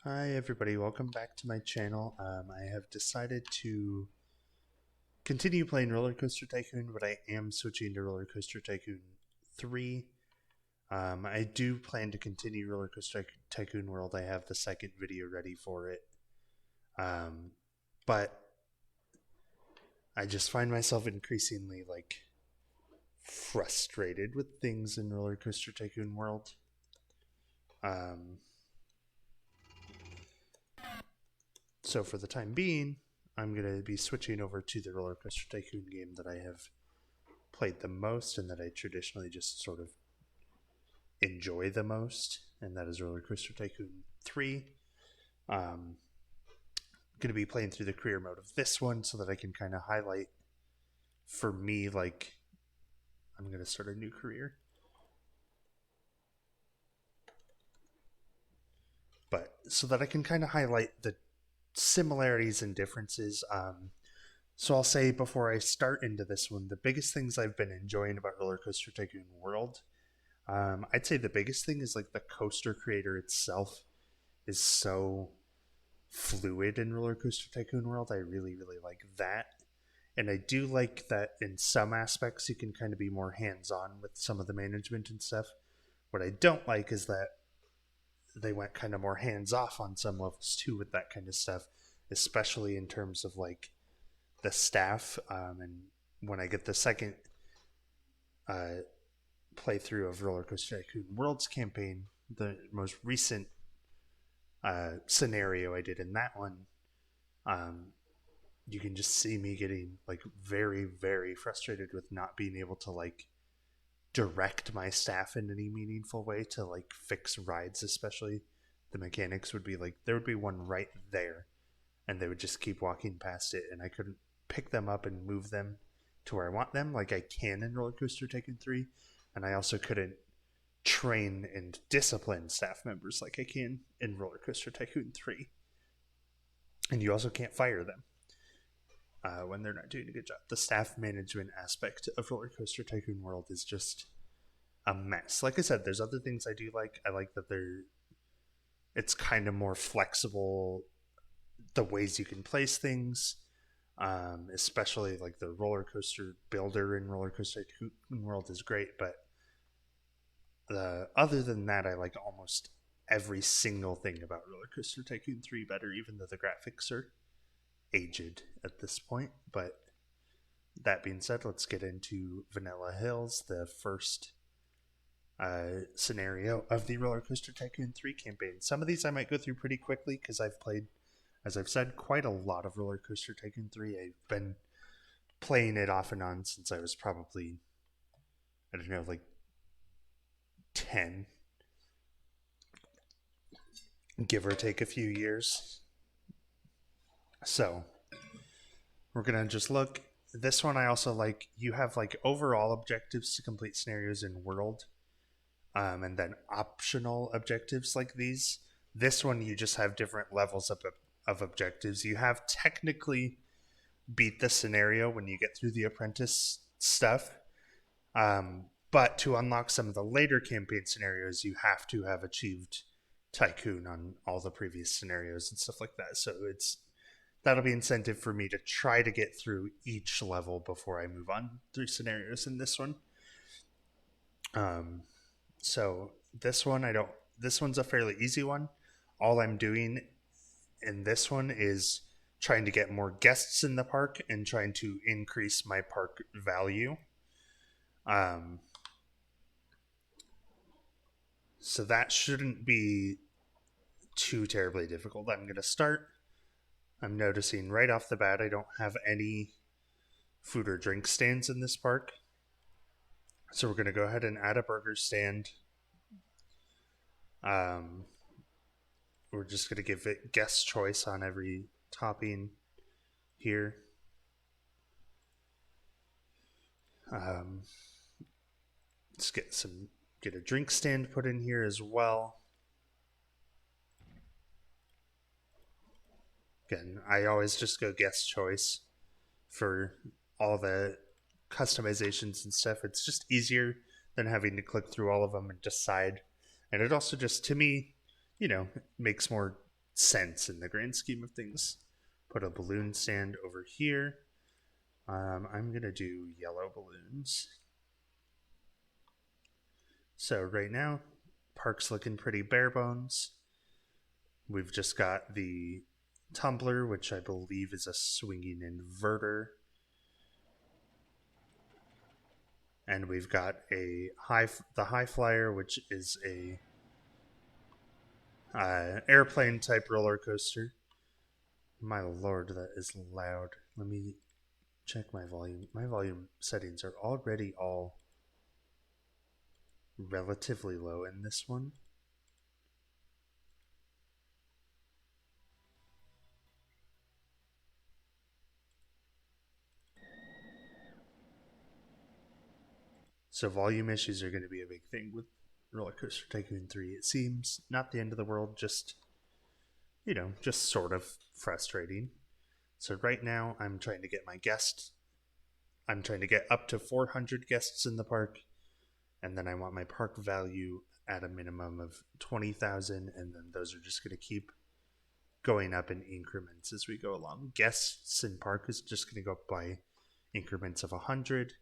Hi everybody, welcome back to my channel. I have decided to continue playing Rollercoaster Tycoon, but I am switching to Rollercoaster Tycoon 3. I do plan to continue Rollercoaster Tycoon World. I have the second video ready for it. But I just find myself increasingly frustrated with things in Rollercoaster Tycoon World. So for the time being, I'm going to be switching over to the Rollercoaster Tycoon game that I have played the most and that I traditionally just sort of enjoy the most, and that is Rollercoaster Tycoon 3. I'm going to be playing through the career mode of this one so that I can kind of highlight for me, I'm going to start a new career. But so that I can kind of highlight the similarities and differences. So I'll say before I start into this one, the biggest things I've been enjoying about Rollercoaster Tycoon World, I'd say the biggest thing is the coaster creator itself is so fluid in Rollercoaster Tycoon World. I really, really like that. And I do like that in some aspects you can kind of be more hands-on with some of the management and stuff. What I don't like is that they went kind of more hands-off on some levels too with that kind of stuff, especially in terms of the staff. And when I get the second playthrough of Rollercoaster Tycoon World's campaign, the most recent scenario I did in that one, you can just see me getting very, very frustrated with not being able to direct my staff in any meaningful way to fix rides. Especially the mechanics would be there would be one right there and they would just keep walking past it and I couldn't pick them up and move them to where I want them like I can in Rollercoaster Tycoon 3, and I also couldn't train and discipline staff members like I can in Rollercoaster Tycoon 3. And you also can't fire them when they're not doing a good job. The staff management aspect of Rollercoaster Tycoon World is just a mess. Like I said, there's other things I do like. I like that it's kind of more flexible, the ways you can place things, especially the roller coaster builder in Rollercoaster Tycoon World is great. But other than that, I like almost every single thing about Rollercoaster Tycoon 3 better, even though the graphics are aged at this point. But that being said, let's get into Vanilla Hills, the first scenario of the Rollercoaster Tycoon 3 campaign. Some of these I might go through pretty quickly because I've played, as I've said, quite a lot of Rollercoaster Tycoon 3. I've been playing it off and on since I was probably, I don't know, 10, give or take a few years. So we're gonna just look. This one I also like. You have overall objectives to complete scenarios in world, and then optional objectives like these. This one you just have different levels of objectives. You have technically beat the scenario when you get through the apprentice stuff, but to unlock some of the later campaign scenarios, you have to have achieved Tycoon on all the previous scenarios and stuff like that. So that'll be incentive for me to try to get through each level before I move on through scenarios in this one. So this one this one's a fairly easy one. All I'm doing in this one is trying to get more guests in the park and trying to increase my park value. So that shouldn't be too terribly difficult. I'm going to start. I'm noticing right off the bat I don't have any food or drink stands in this park. So we're going to go ahead and add a burger stand. We're just going to give it guest choice on every topping here. Let's get a drink stand put in here as well. Again, I always just go guest choice for all the customizations and stuff. It's just easier than having to click through all of them and decide. And it also just, to me, makes more sense in the grand scheme of things. Put a balloon stand over here. I'm going to do yellow balloons. So right now, park's looking pretty bare bones. We've just got the tumbler, which I believe is a swinging inverter. And we've got the high flyer, which is a airplane type roller coaster. My lord, that is loud. Let me check my volume. My volume settings are already all relatively low in this one. So volume issues are going to be a big thing with Rollercoaster Tycoon 3. It seems not the end of the world, just just sort of frustrating. So right now I'm trying to get I'm trying to get up to 400 guests in the park, and then I want my park value at a minimum of 20,000, and then those are just going to keep going up in increments as we go along. Guests in park is just going to go up by increments of 100.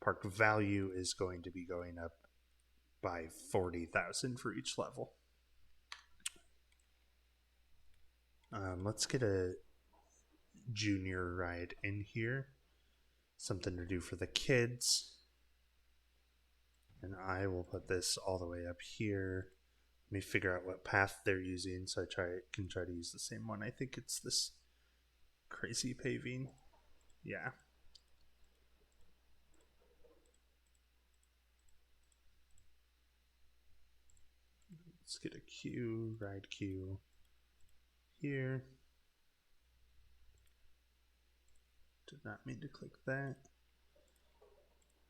Park value is going to be going up by 40,000 for each level. Let's get a junior ride in here. Something to do for the kids. And I will put this all the way up here. Let me figure out what path they're using so I can try to use the same one. I think it's this crazy paving. Yeah. Let's get a queue, ride queue here. Did not mean to click that.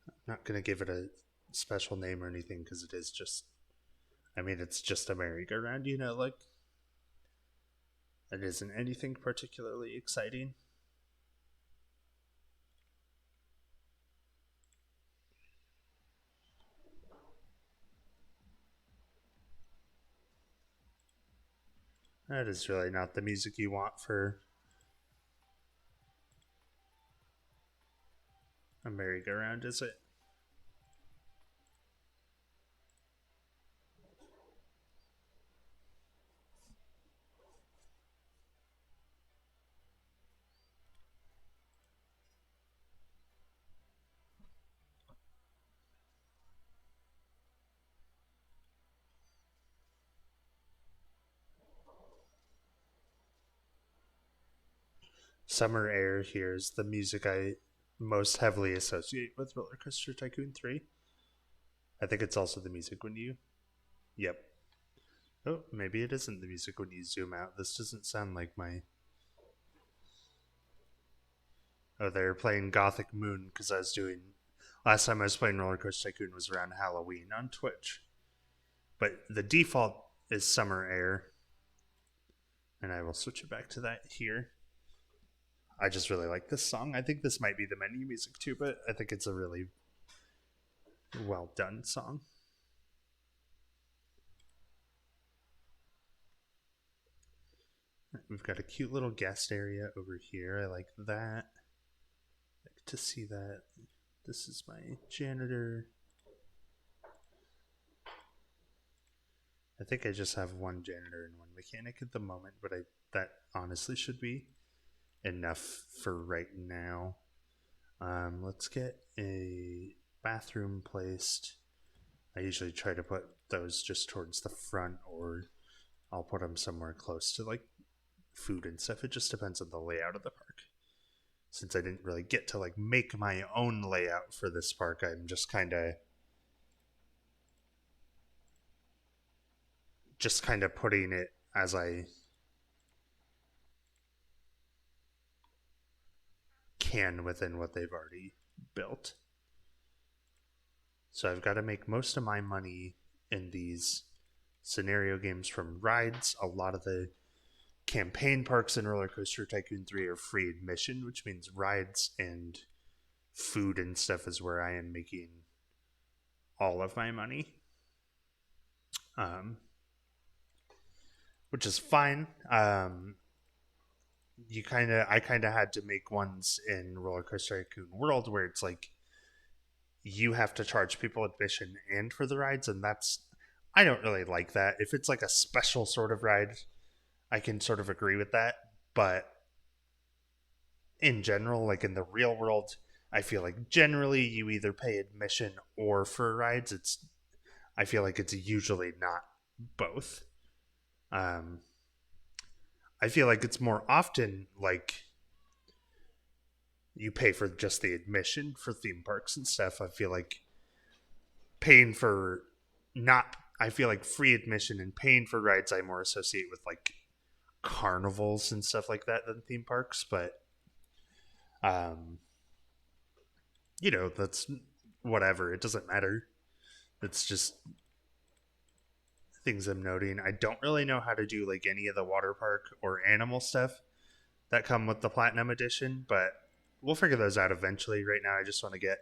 I'm not going to give it a special name or anything because it is just, it's just a merry-go-round, like it isn't anything particularly exciting. That is really not the music you want for a merry-go-round, is it? Summer Air here is the music I most heavily associate with Rollercoaster Tycoon 3. I think it's also the music when you... Yep. Oh, maybe it isn't the music when you zoom out. This doesn't sound like my... Oh, they're playing Gothic Moon because I was doing... Last time I was playing Rollercoaster Tycoon was around Halloween on Twitch. But the default is Summer Air. And I will switch it back to that here. I just really like this song. I think this might be the menu music too, but I think it's a really well done song. We've got a cute little guest area over here. I like that. I like to see that. This is my janitor. I think I just have one janitor and one mechanic at the moment, but that honestly should be enough for right now. Let's get a bathroom placed. I usually try to put those just towards the front, or I'll put them somewhere close to like food and stuff. It just depends on the layout of the park. Since I didn't really get to like make my own layout for this park, I'm just kind of putting it as I can within what they've already built. So I've got to make most of my money in these scenario games from rides. A lot of the campaign parks in Rollercoaster Tycoon 3 are free admission, which means rides and food and stuff is where I am making all of my money. which is fine. I kind of had to make ones in Rollercoaster Tycoon World where it's like you have to charge people admission and for the rides, and that's I don't really like that. If it's like a special sort of ride, I can sort of agree with that, but in general, like in the real world, I feel like generally you either pay admission or for rides. It's I feel like it's usually not both. Um, I feel like it's more often like you pay for just the admission for theme parks and stuff. I feel like paying for not. I feel like free admission and paying for rides I more associate with like carnivals and stuff like that than theme parks. But um, that's whatever. It doesn't matter. It's just things I'm noting. I don't really know how to do like any of the water park or animal stuff that come with the platinum edition, but we'll figure those out eventually. Right now, I just want to get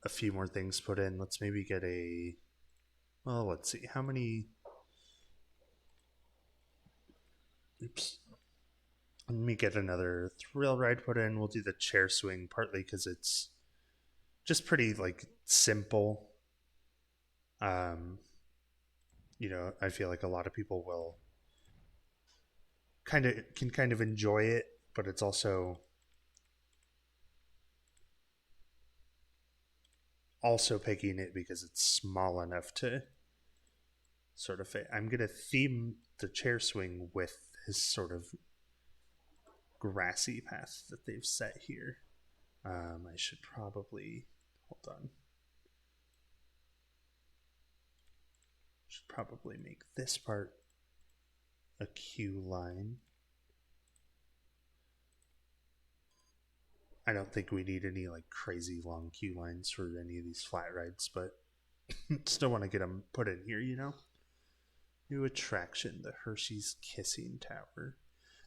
a few more things put in. Let's maybe get a. Well, let's see. How many. Oops. Let me get another thrill ride put in. We'll do the chair swing partly because it's just pretty like simple. Um, I feel like a lot of people will kind of enjoy it, but it's also picking it because it's small enough to sort of fit. I'm gonna theme the chair swing with his sort of grassy path that they've set here. I should probably hold on. Should probably make this part a queue line. I don't think we need any like crazy long queue lines for any of these flat rides, but still want to get them put in here, New attraction, the Hershey's Kissing Tower.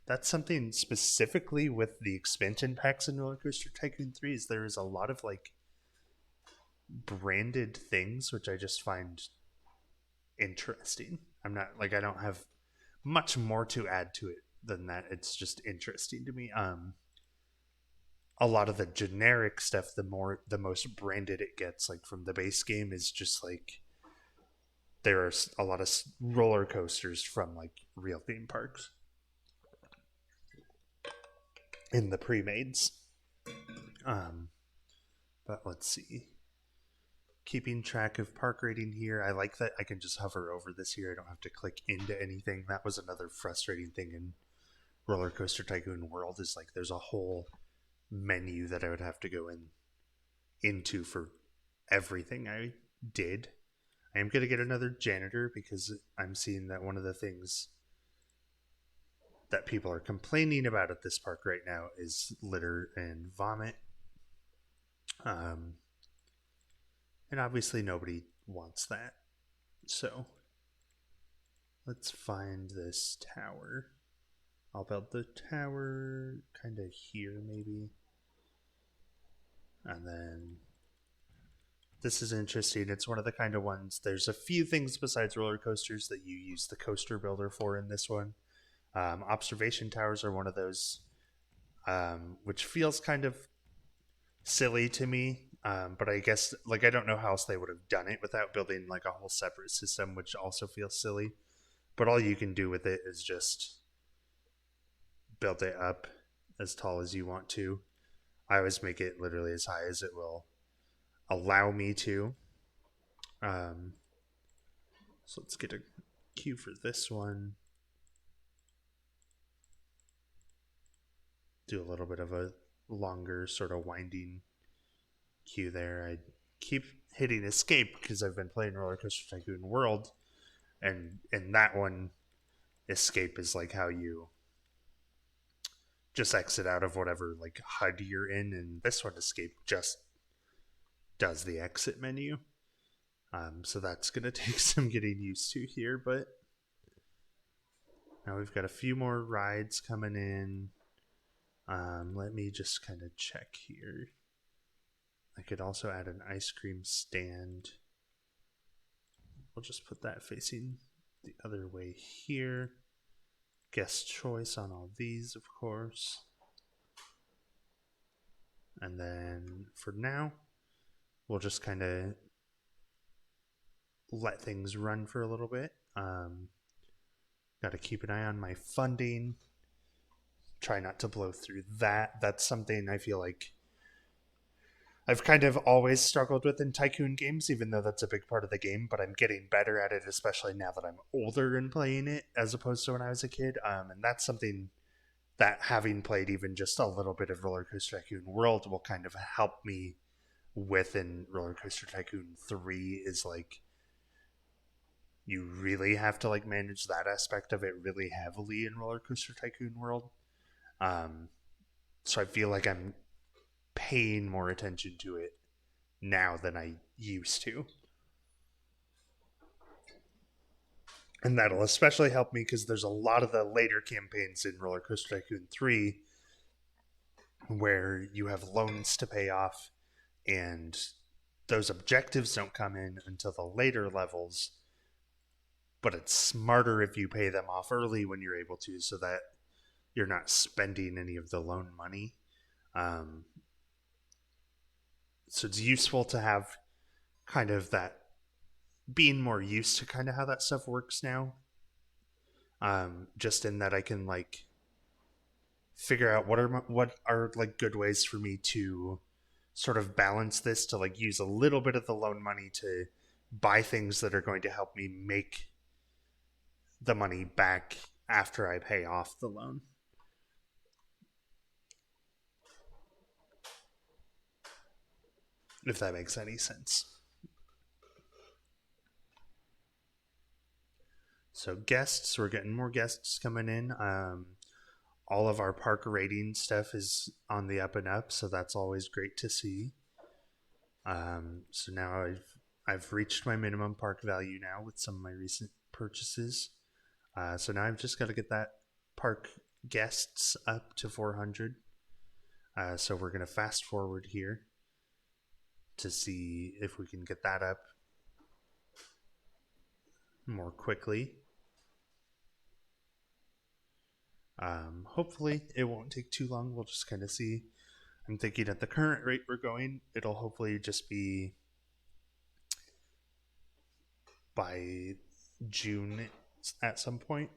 That's something specifically with the expansion packs in Roller Coaster Tycoon 3 is there is a lot of like branded things which I just find interesting. I'm not like I don't have much more to add to it than that. It's just interesting to me. A lot of the generic stuff, the most branded it gets, like from the base game, is just like there are a lot of roller coasters from like real theme parks in the pre-mades. Um, but let's see. Keeping track of park rating here. I like that I can just hover over this here. I don't have to click into anything. That was another frustrating thing in Roller Coaster Tycoon World is like there's a whole menu that I would have to go into for everything I did. I am going to get another janitor because I'm seeing that one of the things that people are complaining about at this park right now is litter and vomit. And obviously nobody wants that. So let's find this tower. I'll build the tower kind of here maybe. And then this is interesting. It's one of the kind of ones, there's a few things besides roller coasters that you use the coaster builder for in this one. Observation towers are one of those, which feels kind of silly to me. But I guess like I don't know how else they would have done it without building like a whole separate system, which also feels silly. But all you can do with it is just build it up as tall as you want to. I always make it literally as high as it will allow me to. So let's get a queue for this one. Do a little bit of a longer sort of winding queue there. I keep hitting escape because I've been playing Roller Coaster Tycoon World, and in that one, escape is like how you just exit out of whatever like HUD you're in, and this one escape just does the exit menu. So that's gonna take some getting used to here, but now we've got a few more rides coming in. Let me just kind of check here. I could also add an ice cream stand. We'll just put that facing the other way here. Guest choice on all these, of course. And then for now, we'll just kind of let things run for a little bit. Got to keep an eye on my funding. Try not to blow through that. That's something I feel like I've kind of always struggled with in Tycoon games, even though that's a big part of the game, but I'm getting better at it, especially now that I'm older and playing it as opposed to when I was a kid. And that's something that, having played even just a little bit of Rollercoaster Tycoon World, will kind of help me with in Rollercoaster Tycoon 3 is like you really have to like manage that aspect of it really heavily in Rollercoaster Tycoon World. Um, so I feel like I'm paying more attention to it now than I used to. And that'll especially help me because there's a lot of the later campaigns in Rollercoaster Tycoon 3 where you have loans to pay off, and those objectives don't come in until the later levels. But it's smarter if you pay them off early when you're able to, so that you're not spending any of the loan money. Um, so it's useful to have kind of that, being more used to kind of how that stuff works now. Just in that I can like figure out what are like good ways for me to sort of balance this, to like use a little bit of the loan money to buy things that are going to help me make the money back after I pay off the loan. If that makes any sense. So guests, we're getting more guests coming in. All of our park rating stuff is on the up and up, so that's always great to see. So now I've reached my minimum park value now with some of my recent purchases. So now I've just got to get that park guests up to 400. So we're going to fast forward here to see if we can get that up more quickly. Hopefully it won't take too long. We'll just kind of see. I'm thinking at the current rate we're going, it'll hopefully just be by June at some point.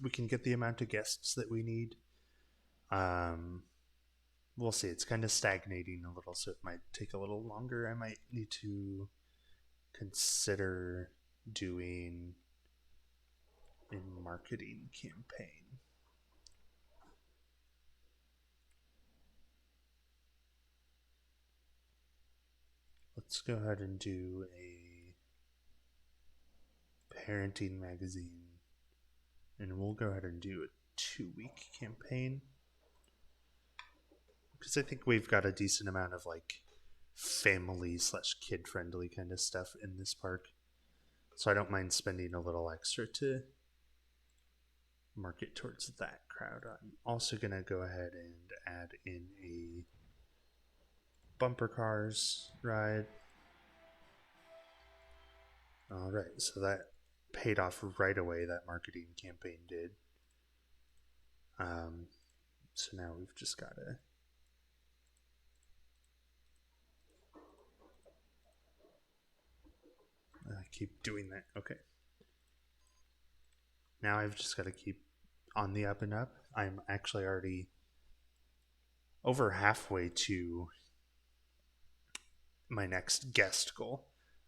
We can get the amount of guests that we need. We'll see. It's kind of stagnating a little, so it might take a little longer. I might need to consider doing a marketing campaign. Let's go ahead and do a parenting magazine, and we'll go ahead and do a 2-week campaign because I think we've got a decent amount of like family / kid friendly kind of stuff in this park, so I don't mind spending a little extra to market towards that crowd. I'm also gonna go ahead and add in a bumper cars ride. All right, so that paid off right away. That marketing campaign did. So now we've just got to keep doing that. Okay. Now I've just got to keep on the up and up. I'm actually already over halfway to my next guest goal.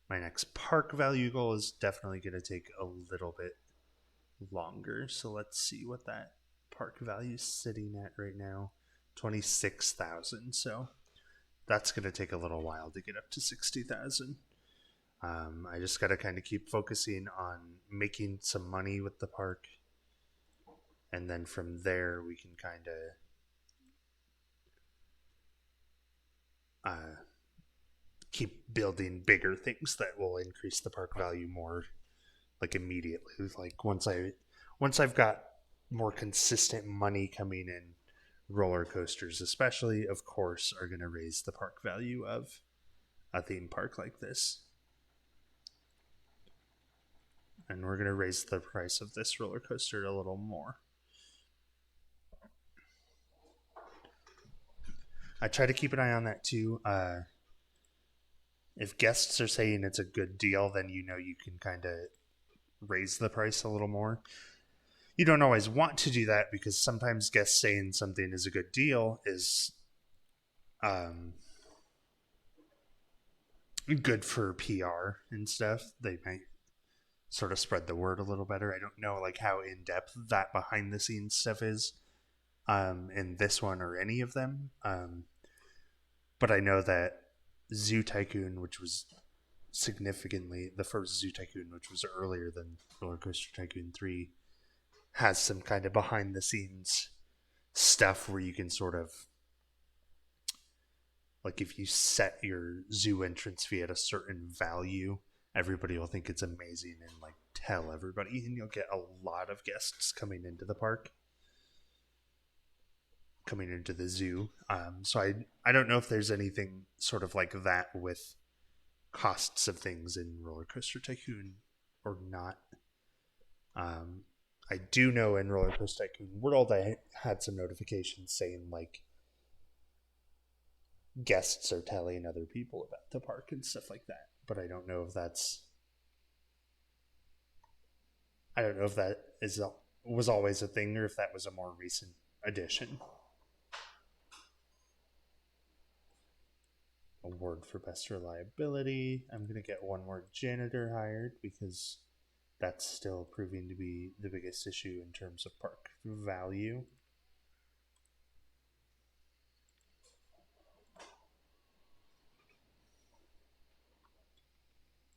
My next park value goal is definitely going to take a little bit longer. So let's see what that park value is sitting at right now. 26,000. So that's going to take a little while to get up to 60,000. I just got to kind of keep focusing on making some money with the park. And then from there, we can kind of keep building bigger things that will increase the park value more, like immediately. Like once I've got more consistent money coming in, roller coasters especially, of course, are going to raise the park value of a theme park like this. And we're going to raise the price of this roller coaster a little more. I try to keep an eye on that too. If guests are saying it's a good deal, then you know you can kind of raise the price a little more. You don't always want to do that because sometimes guests saying something is a good deal is um, good for PR and stuff. They might sort of spread the word a little better. I don't know like how in depth that behind the scenes stuff is in this one or any of them. But I know that Zoo Tycoon, which was significantly the first Zoo Tycoon, which was earlier than Rollercoaster Tycoon 3, has some kind of behind the scenes stuff where you can sort of like if you set your zoo entrance fee at a certain value, everybody will think it's amazing and like tell everybody, and you'll get a lot of guests coming into the park, coming into the zoo. So I don't know if there's anything sort of like that with costs of things in Roller Coaster Tycoon or not. I do know in Roller Coaster Tycoon World, I had some notifications saying like guests are telling other people about the park and stuff like that. But I don't know if that's. I don't know if that was always a thing or if that was a more recent addition. Award for best reliability. I'm gonna get one more janitor hired because that's still proving to be the biggest issue in terms of park value.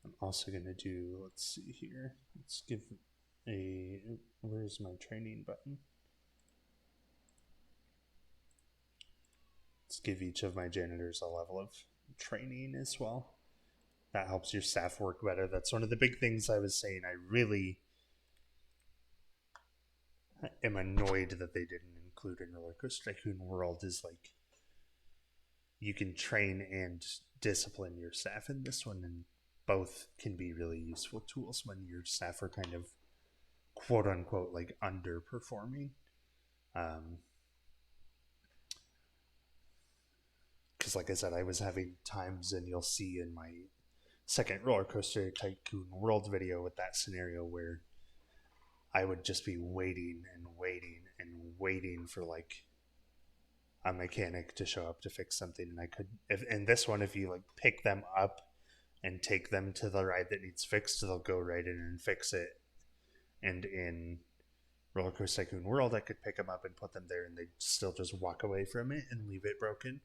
I'm also going to do, let's see here. Let's give where's my training button? Let's give each of my janitors a level of training as well. That helps your staff work better. That's one of the big things I was saying. I really am annoyed that they didn't include in Rollercoaster Tycoon World is like you can train and discipline your staff in this one, and both can be really useful tools when your staff are kind of quote unquote like underperforming. Because like I said, I was having times, and you'll see in my second Roller Coaster Tycoon World video with that scenario where I would just be waiting and waiting and waiting for like a mechanic to show up to fix something, and I could if in this one if you like pick them up and take them to the ride that needs fixed, they'll go right in and fix it. And in Roller Coaster Tycoon World, I could pick them up and put them there, and they'd still just walk away from it and leave it broken.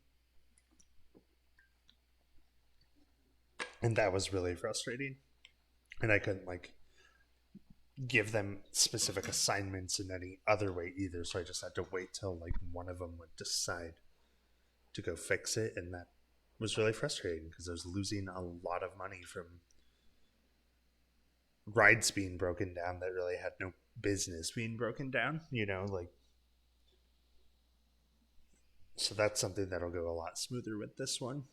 And that was really frustrating. And I couldn't like give them specific assignments in any other way either, so I just had to wait till like one of them would decide to go fix it, and that was really frustrating because I was losing a lot of money from rides being broken down that really had no business being broken down, you know, like so that's something that'll go a lot smoother with this one.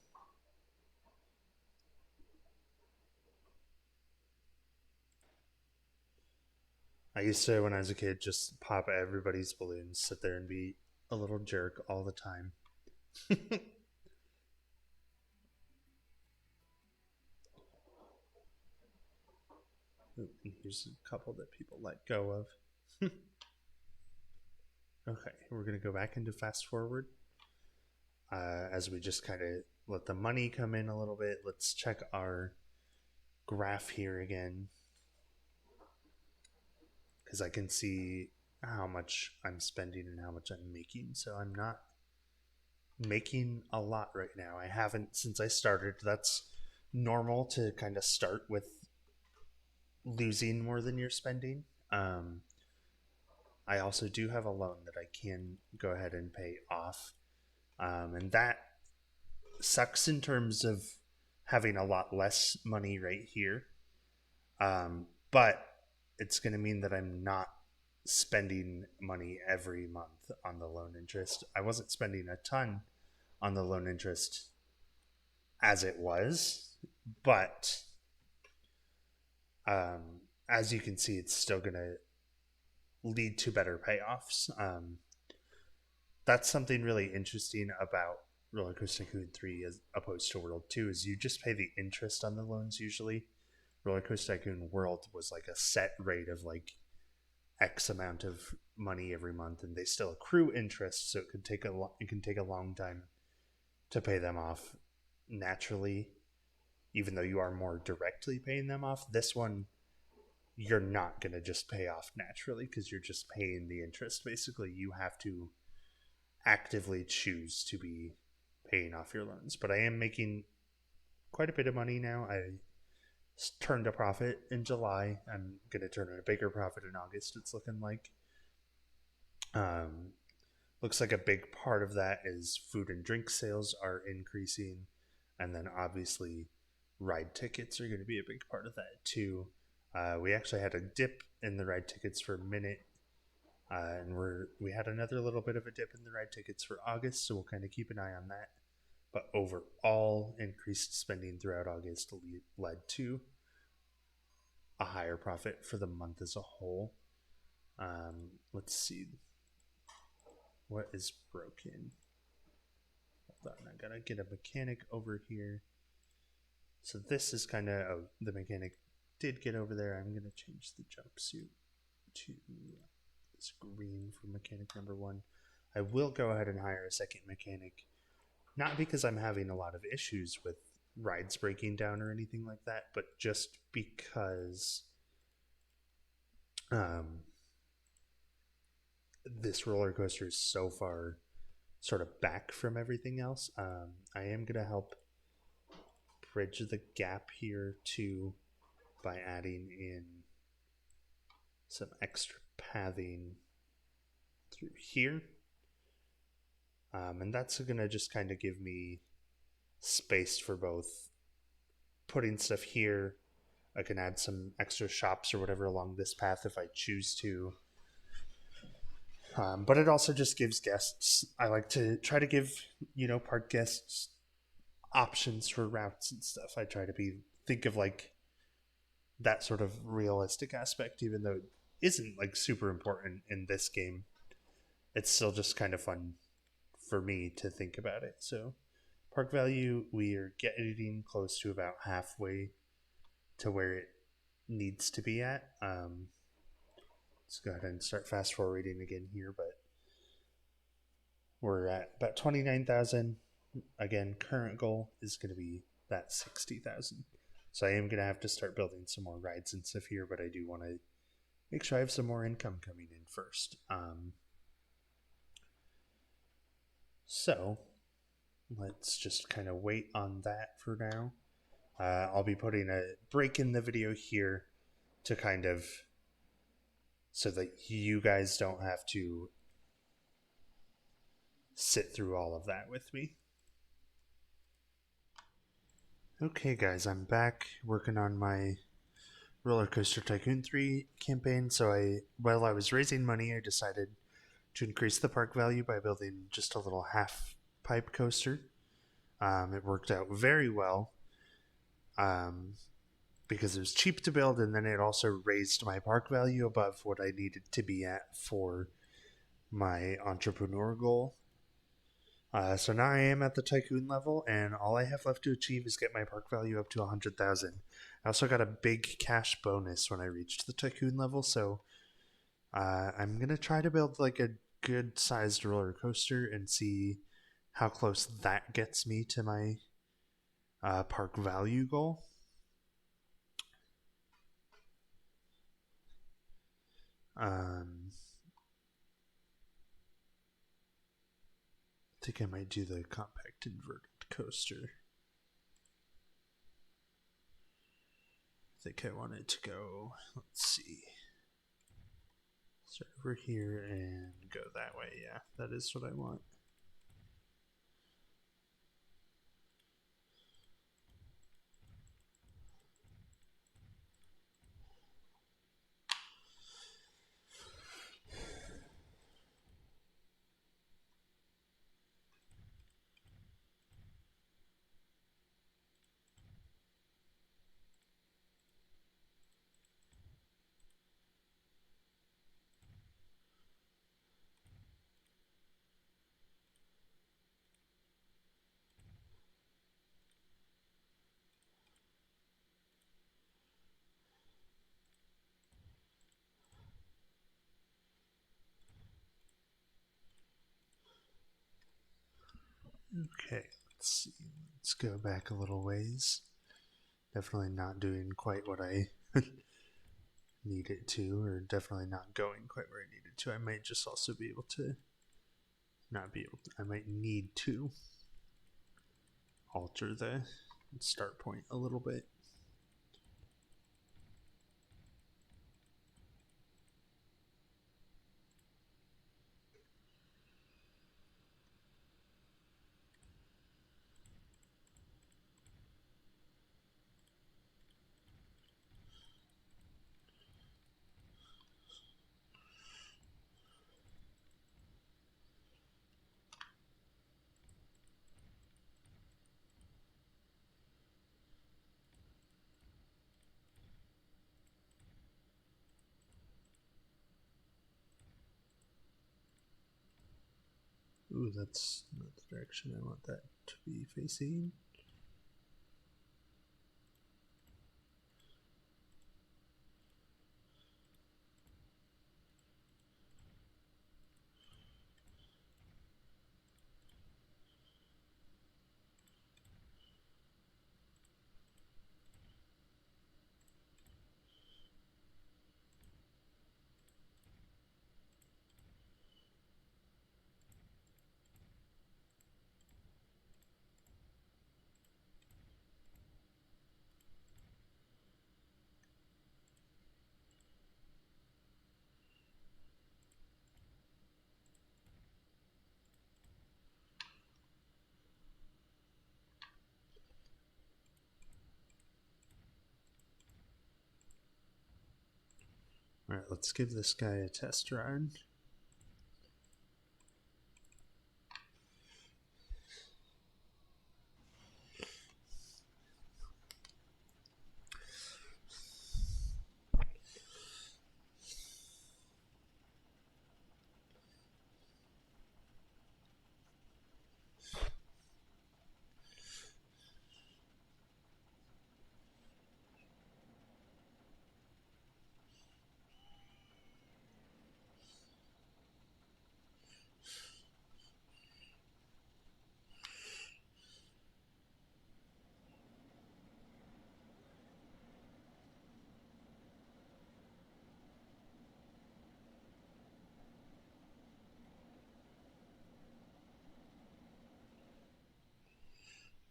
I used to, when I was a kid, just pop everybody's balloons, sit there and be a little jerk all the time. Here's a couple that people let go of. Okay, we're going to go back into fast forward as we just kind of let the money come in a little bit. Let's check our graph here again because I can see how much I'm spending and how much I'm making. So I'm not making a lot right now. I haven't since I started. That's normal to kind of start with losing more than you're spending. I also do have a loan that I can go ahead and pay off. And that sucks in terms of having a lot less money right here. But it's going to mean that I'm not spending money every month on the loan interest. I wasn't spending a ton on the loan interest as it was, but as you can see, it's still going to lead to better payoffs. That's something really interesting about Rollercoaster Tycoon 3 as opposed to World 2 is you just pay the interest on the loans usually. Rollercoaster Tycoon World was like a set rate of like X amount of money every month, and they still accrue interest, so it can take a long time to pay them off naturally, even though you are more directly paying them off. This one, you're not going to just pay off naturally because you're just paying the interest. Basically, you have to actively choose to be paying off your loans. But I am making quite a bit of money now. I turned a profit in July. I'm going to turn a bigger profit in August, it's looking like. Um, Looks like a big part of that is food and drink sales are increasing. And then obviously, ride tickets are going to be a big part of that too. We actually had a dip in the ride tickets for a minute, and we had another little bit of a dip in the ride tickets for August, so we'll kind of keep an eye on that. But overall, increased spending throughout August led to a higher profit for the month as a whole. Let's see what is broken. Hold on, I gotta get a mechanic over here. So this is kind of the mechanic did get over there. I'm gonna change the jumpsuit to this green for mechanic number 1. I will go ahead and hire a second mechanic, not because I'm having a lot of issues with rides breaking down or anything like that, but just because this roller coaster is so far sort of back from everything else. I am going to help bridge the gap here too by adding in some extra pathing through here. And that's going to just kind of give me space for both putting stuff here. I can add some extra shops or whatever along this path if I choose to. But it also just gives guests, I like to try to give, park guests options for routes and stuff. I try to think of like that sort of realistic aspect, even though it isn't like super important in this game. It's still just kind of fun for me to think about it. So park value, we are getting close to about halfway to where it needs to be at. Let's go ahead and start fast forwarding again here, but we're at about 29,000. Again, current goal is going to be that 60,000. So I am going to have to start building some more rides and stuff here, but I do want to make sure I have some more income coming in first. So let's just kind of wait on that for now. I'll be putting a break in the video here to kind of so that you guys don't have to sit through all of that with me. Okay guys, I'm back working on my Rollercoaster Tycoon 3 campaign. So while I was raising money, I decided to increase the park value by building just a little half pipe coaster. It worked out very well because it was cheap to build, and then it also raised my park value above what I needed to be at for my entrepreneur goal. So now I am at the Tycoon level, and all I have left to achieve is get my park value up to 100,000. I also got a big cash bonus when I reached the Tycoon level, so I'm going to try to build like a good sized roller coaster and see how close that gets me to my park value goal. I think I might do the compact inverted coaster. I think I want it to go, let's see, start over here and go that way. Yeah, that is what I want. Okay, let's see. Let's go back a little ways. Definitely not doing quite what I needed to, or definitely not going quite where I needed to. I might just also be able to not be able to, I might need to alter the start point a little bit. Ooh, that's not the direction I want that to be facing. Alright, let's give this guy a test ride.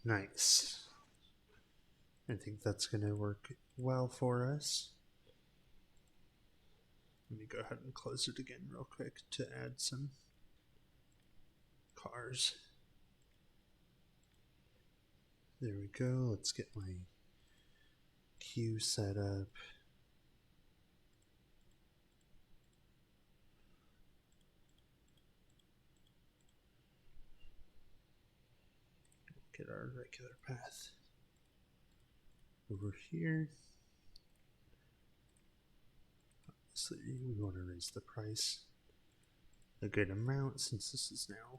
Nice. I think that's going to work well for us. Let me go ahead and close it again real quick to add some cars. There we go. Let's get my queue set up. Get our regular path over here. Obviously, we want to raise the price a good amount since this is now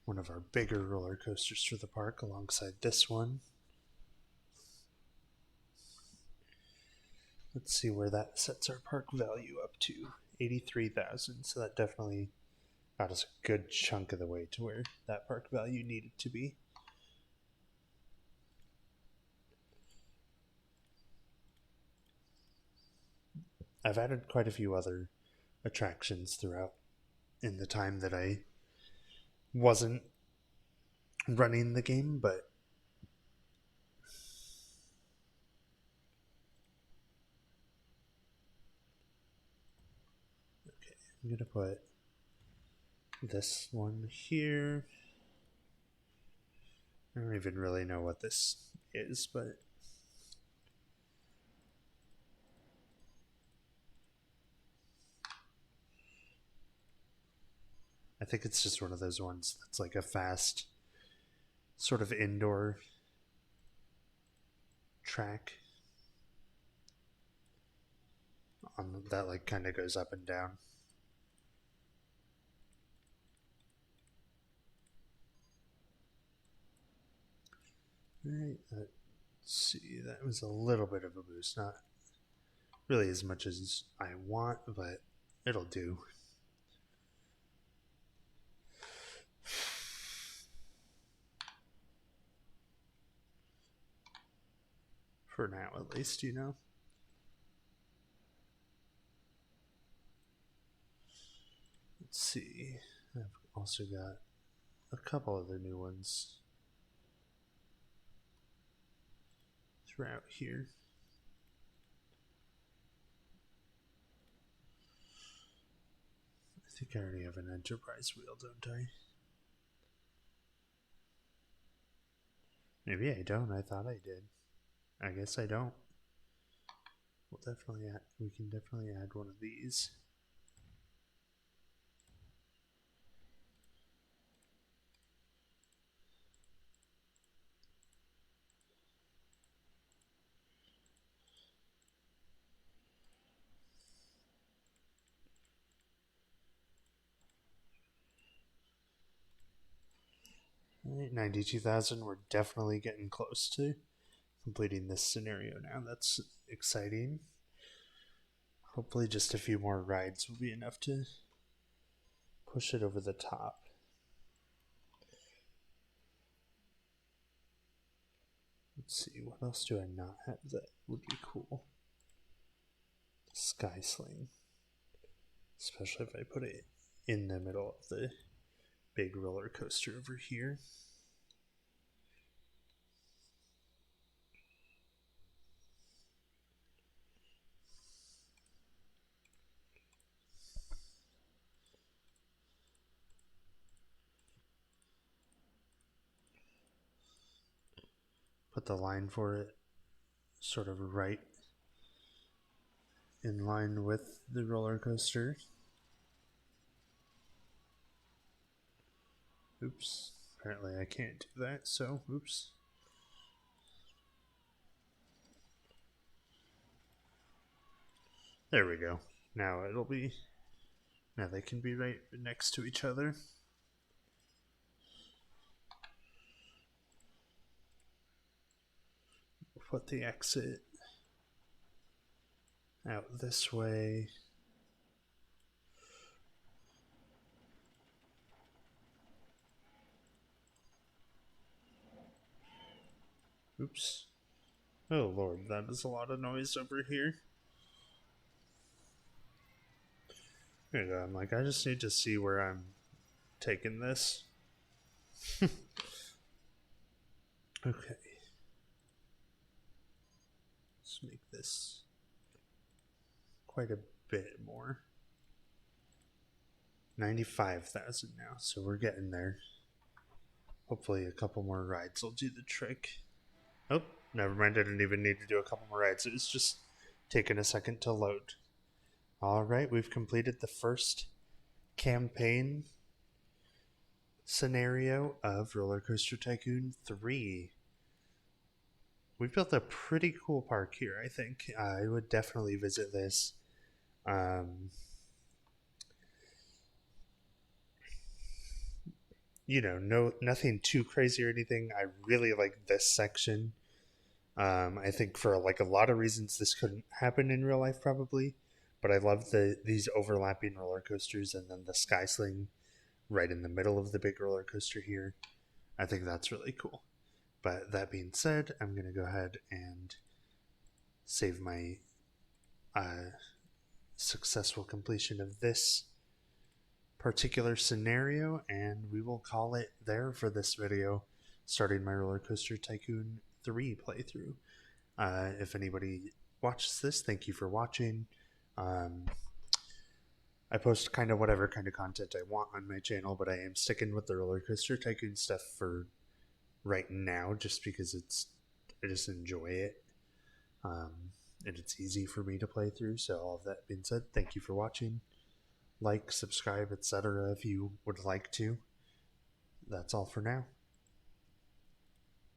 one of our bigger roller coasters for the park alongside this one. Let's see where that sets our park value up to. 83,000, so that definitely got us a good chunk of the way to where that park value needed to be. I've added quite a few other attractions throughout in the time that I wasn't running the game, but okay, I'm gonna put this one here. I don't even really know what this is, but I think it's just one of those ones that's like a fast sort of indoor track on that like kind of goes up and down. Alright, let's see, that was a little bit of a boost, not really as much as I want, but it'll do. For now, at least, you know. Let's see. I've also got a couple other new ones throughout here. I think I already have an Enterprise wheel, don't I? Maybe I don't. I thought I did. I guess I don't. We'll definitely add, we can definitely add one of these. All right, 92,000. We're definitely getting close to completing this scenario now. That's exciting. Hopefully just a few more rides will be enough to push it over the top. Let's see, what else do I not have that would be cool? Sky Sling. Especially if I put it in the middle of the big roller coaster over here. Put the line for it sort of right in line with the roller coaster. Oops. Apparently I can't do that, so oops. There we go. Now it'll be... Now they can be right next to each other. Put the exit out this way. Oops. Oh lord, that is a lot of noise over here. There you go. I'm like, I just need to see where I'm taking this. Okay. Let's make this quite a bit more. 95,000 now, so we're getting there. Hopefully a couple more rides will do the trick. Oh, never mind, I didn't even need to do a couple more rides. It was just taking a second to load. Alright, we've completed the first campaign scenario of Rollercoaster Tycoon 3. We've built a pretty cool park here, I think. I would definitely visit this. You know, nothing too crazy or anything. I really like this section. I think for like a lot of reasons this couldn't happen in real life probably, but I love these overlapping roller coasters and then the sky sling right in the middle of the big roller coaster here. I think that's really cool. But that being said, I'm going to go ahead and save my successful completion of this particular scenario, and we will call it there for this video, starting my Rollercoaster Tycoon 3 playthrough. If anybody watches this, thank you for watching. I post kind of whatever kind of content I want on my channel, but I am sticking with the Rollercoaster Tycoon stuff for right now, just because I just enjoy it, and it's easy for me to play through. So all of that being said, thank you for watching. Like, subscribe, etc. if you would like to. That's all for now.